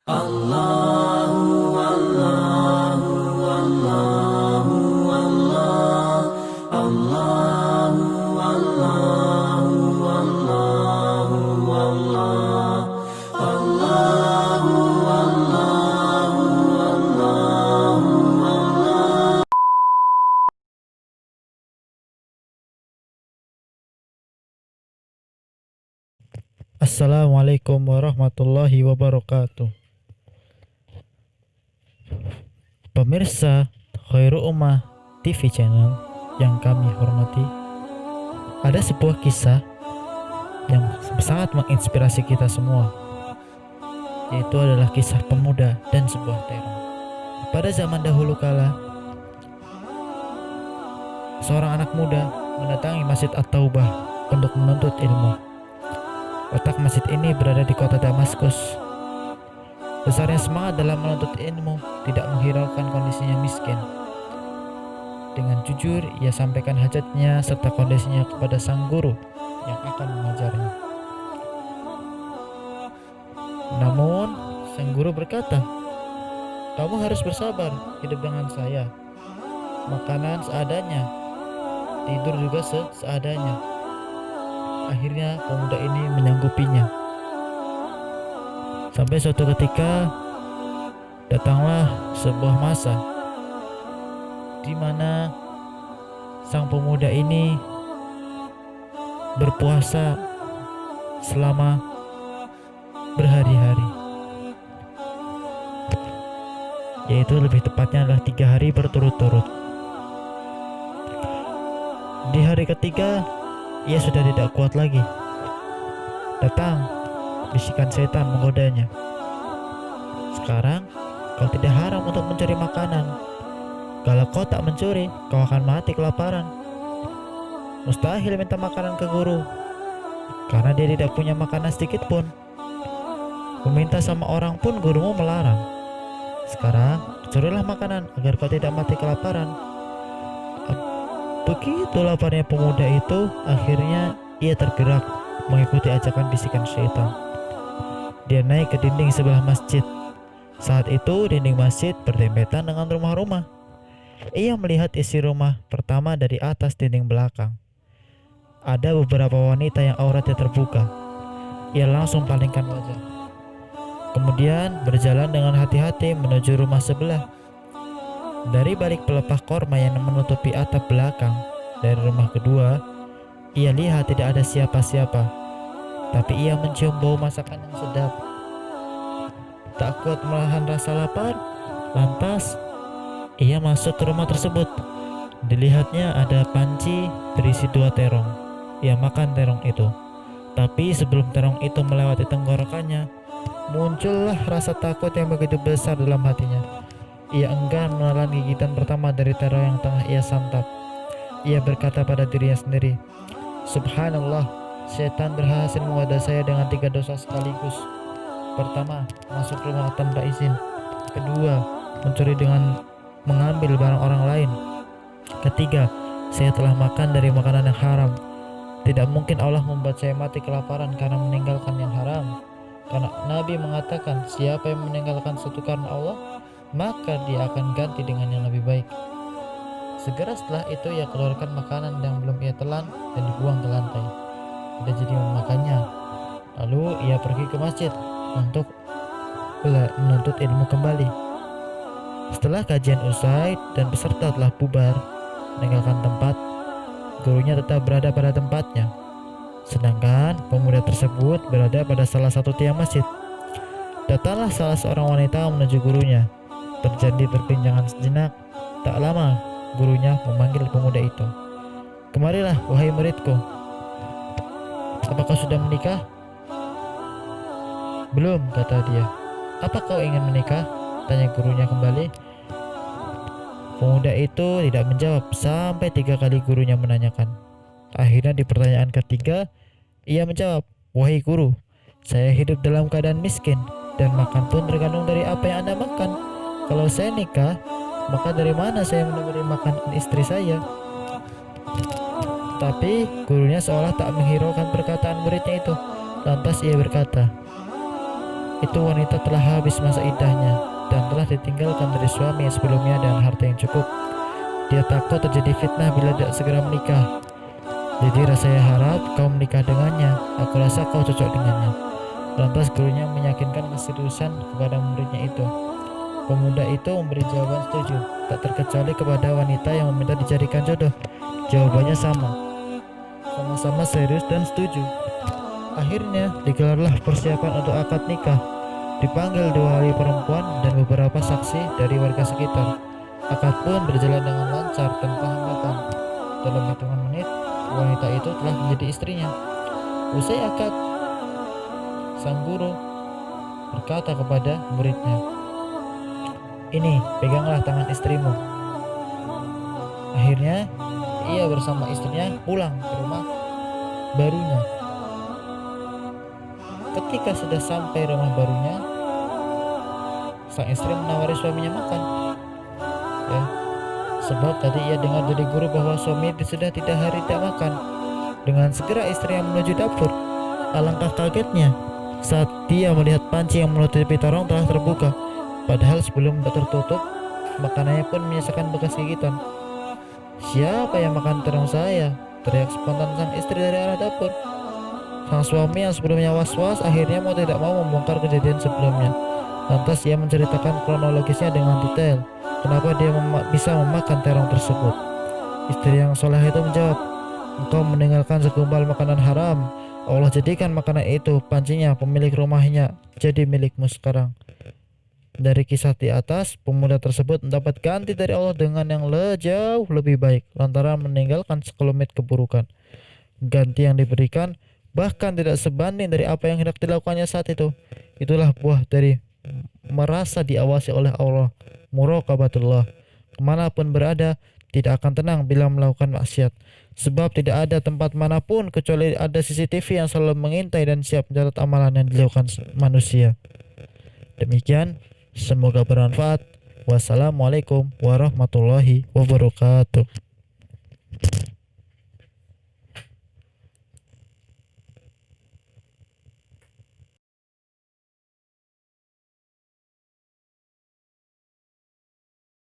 Allahu Allahu Allahu Allah Allahu Allahu Allahu Allah Allahu Allahu Allahu Allah. Assalamualaikum warahmatullahi wabarakatuh. Pemirsa Khairul Ummah TV channel yang kami hormati, ada sebuah kisah yang sangat menginspirasi kita semua, yaitu adalah kisah pemuda dan sebuah terong. Pada zaman dahulu kala, seorang anak muda mendatangi Masjid At-Taubah untuk menuntut ilmu. Letak masjid ini berada di kota Damaskus. Besarnya semangat dalam menuntut ilmu tidak menghiraukan kondisinya miskin. Dengan jujur ia sampaikan hajatnya serta kondisinya kepada sang guru yang akan mengajarnya. Namun sang guru berkata, "Kamu harus bersabar, hidup dengan saya. Makanan seadanya, tidur juga seadanya." Akhirnya pemuda ini menyanggupinya. Sampai suatu ketika datanglah sebuah masa di mana sang pemuda ini berpuasa selama berhari-hari, yaitu lebih tepatnya adalah 3 hari berturut-turut. Di hari ketiga ia sudah tidak kuat lagi. Datang bisikan setan menggodanya. "Sekarang kau tidak haram untuk mencuri makanan. Kalau kau tak mencuri, kau akan mati kelaparan. Mustahil minta makanan ke guru, karena dia tidak punya makanan sedikit pun. Meminta sama orang pun gurumu melarang. Sekarang curilah makanan agar kau tidak mati kelaparan." Begitu laparnya pemuda itu, akhirnya ia tergerak mengikuti ajakan bisikan syaitan. Dia naik ke dinding sebelah masjid. Saat itu dinding masjid berdempetan dengan rumah-rumah. Ia melihat isi rumah pertama dari atas dinding belakang. Ada beberapa wanita yang auratnya terbuka. Ia langsung palingkan wajah. Kemudian berjalan dengan hati-hati menuju rumah sebelah. Dari balik pelepah korma yang menutupi atap belakang dari rumah kedua, ia lihat tidak ada siapa-siapa. Tapi ia mencium bau masakan yang sedap. Tak kuat menahan rasa lapar, lantas ia masuk ke rumah tersebut. Dilihatnya ada panci berisi 2 terong. Ia makan terong itu. Tapi sebelum terong itu melewati tenggorokannya, muncullah rasa takut yang begitu besar dalam hatinya. Ia enggan menelan gigitan pertama dari terong yang tengah ia santap. Ia berkata pada dirinya sendiri, "Subhanallah, setan berhasil menggoda saya dengan 3 dosa sekaligus. Pertama, masuk rumah tanpa izin. Kedua, mencuri dengan mengambil barang orang lain. Ketiga, saya telah makan dari makanan yang haram. Tidak mungkin Allah membuat saya mati kelaparan karena meninggalkan yang haram. Karena Nabi mengatakan, siapa yang meninggalkan sesuatu karena Allah, maka dia akan ganti dengan yang lebih baik." Segera setelah itu ia keluarkan makanan yang belum ia telan dan dibuang ke lantai. Tidak jadi memakannya. Lalu ia pergi ke masjid untuk menuntut ilmu kembali. Setelah kajian usai dan peserta telah bubar meninggalkan tempat, gurunya tetap berada pada tempatnya. Sedangkan pemuda tersebut berada pada salah satu tiang masjid. Datanglah salah seorang wanita menuju gurunya. Terjadi perbincangan sejenak. Tak lama gurunya memanggil pemuda itu. "Kemarilah, wahai muridku. Apakah sudah menikah?" "Belum," kata dia. "Apa kau ingin menikah?" tanya gurunya kembali. Pemuda itu tidak menjawab sampai 3 kali gurunya menanyakan. Akhirnya di pertanyaan ketiga ia menjawab, "Wahai guru, saya hidup dalam keadaan miskin dan makan pun tergantung dari apa yang Anda makan. Kalau saya nikah, maka dari mana saya memberi makan istri saya?" Tapi gurunya seolah tak menghiraukan perkataan muridnya itu. Lantas ia berkata, itu wanita telah habis masa iddahnya dan telah ditinggalkan dari suami sebelumnya dan harta yang cukup. Dia takut terjadi fitnah bila tidak segera menikah. Jadi saya harap kau menikah dengannya. Aku rasa kau cocok dengannya. Lantas gurunya meyakinkan keseriusan kepada muridnya itu. Pemuda itu memberi jawaban setuju, tak terkecuali kepada wanita yang meminta dicarikan jodoh. Jawabannya sama-sama serius dan setuju. Akhirnya digelarlah persiapan untuk akad nikah. Dipanggil 2 ahli perempuan dan beberapa saksi dari warga sekitar. Akad pun berjalan dengan lancar tanpa hambatan. Dalam hitungan menit, wanita itu telah menjadi istrinya. Usai akad, sang guru berkata kepada muridnya, "Ini, peganglah tangan istrimu." Akhirnya, ia bersama istrinya pulang ke rumah barunya. Ketika sudah sampai rumah barunya, sang istri menawari suaminya makan. Sebab tadi ia dengar dari guru bahwa suami sudah 3 hari tidak makan. Dengan segera istrinya menuju dapur. Alangkah kagetnya saat dia melihat panci yang menutupi terong telah terbuka. Padahal sebelum tertutup, makanannya pun menyisakan bekas gigitan. "Siapa yang makan terong saya?" teriak spontan sang istri dari arah dapur. Sang suami yang sebelumnya was-was akhirnya mau tidak mau membongkar kejadian sebelumnya. Lantas ia menceritakan kronologisnya dengan detail, kenapa dia bisa memakan terong tersebut. Istri yang soleh itu menjawab, "Engkau meninggalkan segumpal makanan haram. Allah jadikan makanan itu, pancinya, pemilik rumahnya, jadi milikmu sekarang." Dari kisah di atas, pemuda tersebut mendapat ganti dari Allah dengan yang jauh lebih baik lantaran meninggalkan sekelumit keburukan. Ganti yang diberikan bahkan tidak sebanding dari apa yang hendak dilakukannya saat itu. Itulah buah dari merasa diawasi oleh Allah, muraqabatullah. Kemanapun berada, tidak akan tenang bila melakukan maksiat. Sebab tidak ada tempat manapun kecuali ada CCTV yang selalu mengintai dan siap mencatat amalan yang dilakukan manusia. Demikian, semoga bermanfaat. Wassalamualaikum warahmatullahi wabarakatuh.